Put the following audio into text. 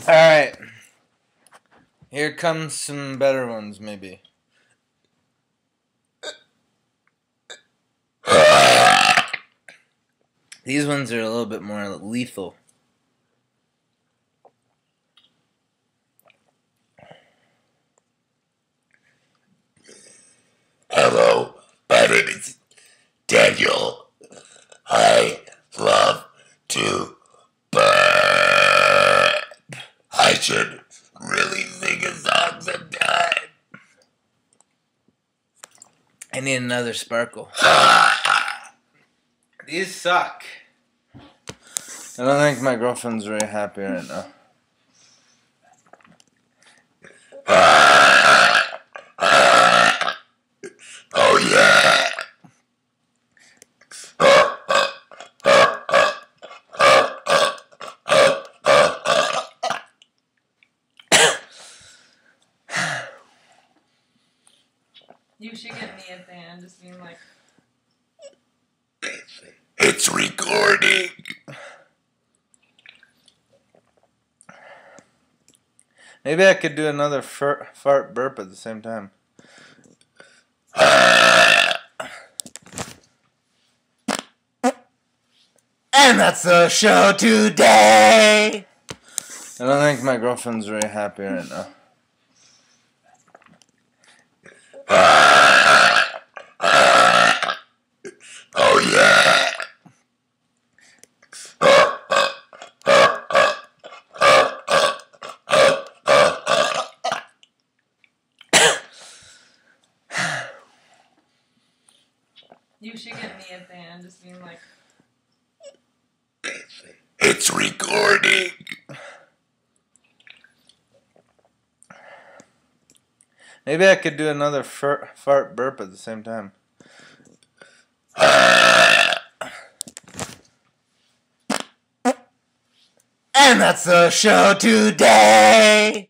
Alright. Here comes some better ones, maybe. These ones are a little bit more lethal. Hello, my name is Daniel. I love to burp. I should really sing a song sometime. I need another sparkle. These suck. I don't think my girlfriend's very happy right now. Oh yeah. You should get me at the end, just being like, It's recording. Maybe I could do another fart burp at the same time. And that's the show today. I don't think my girlfriend's very happy right now. Oh yeah. you should get me at the end, just being like, It's recording. Maybe I could do another fart burp at the same time. And that's the show today.